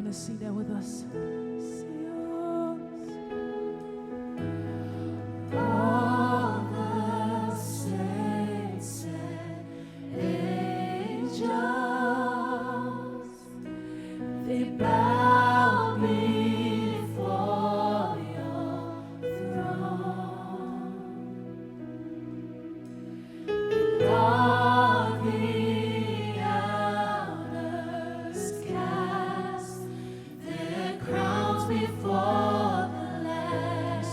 to sing that with us. All the saints and angels, they bow before your throne. And all the elders cast their crowns before the Lamb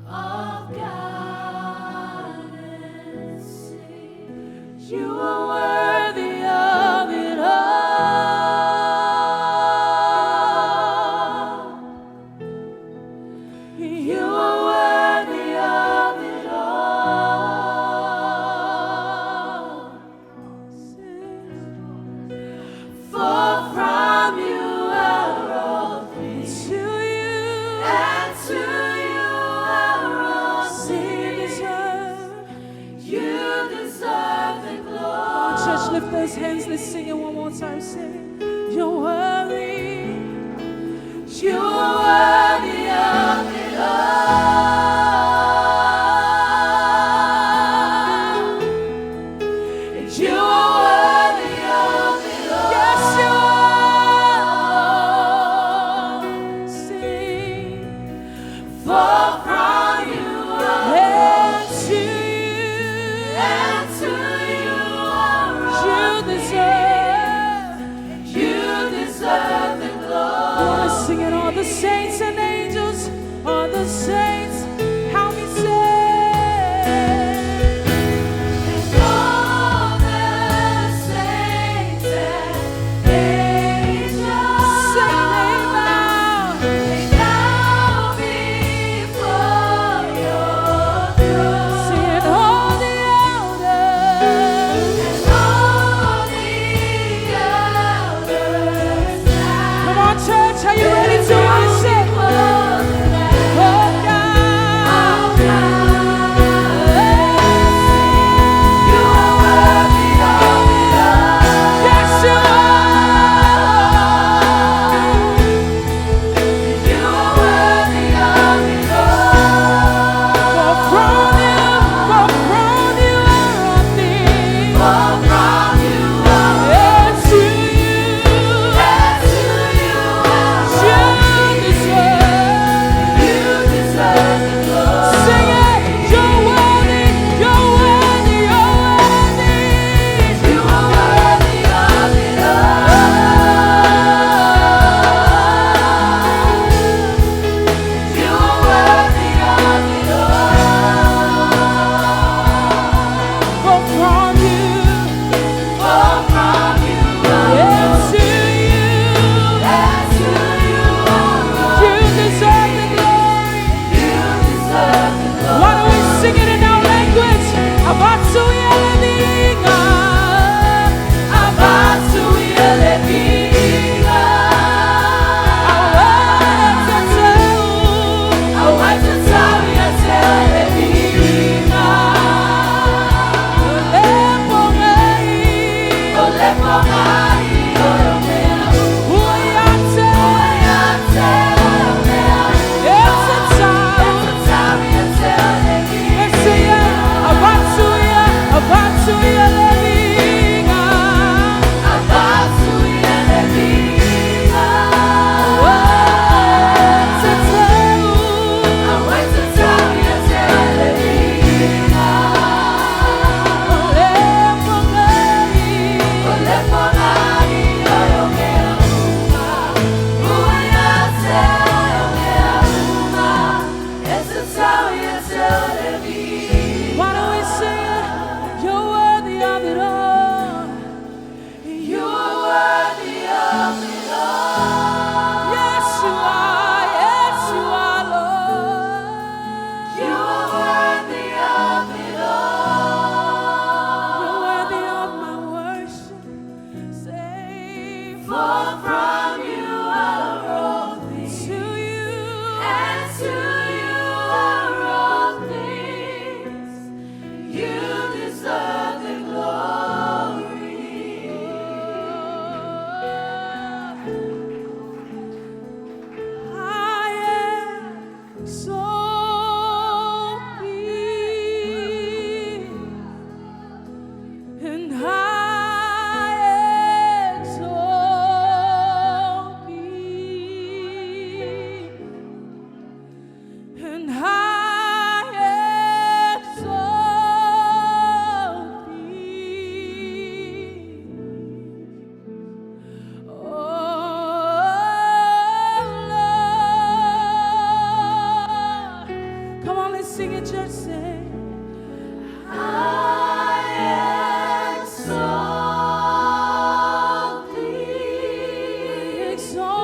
of God and sing, you are worthy of it all. You are worthy of it all. For from you are all things, to you and to you are all things. You deserve the glory. Church, lift those hands. Let's sing it one more time. Sing. You're worthy. You are worthy of it all. And you are worthy of it all. Yes, you are. Sing. For from you are And to and to you are all you deserve.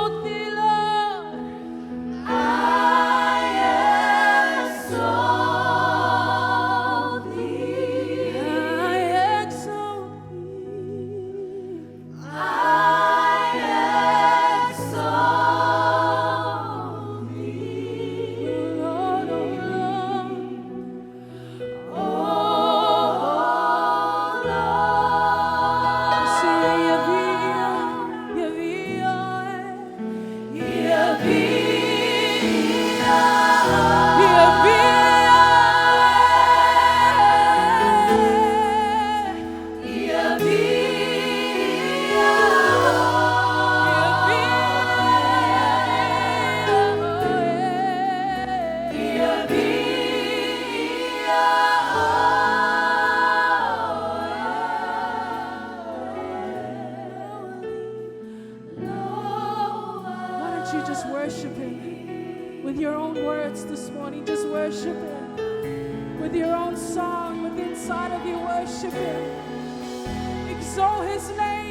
exalt thee, Lord. I exalt thee. I exalt thee. I exalt thee. Lord, oh Lord. Oh Lord. Say, Yavia, Why don't you just worship Him with your own words this morning? Just worship Him with your own song, with inside of you. Worship Him. Exalt His name.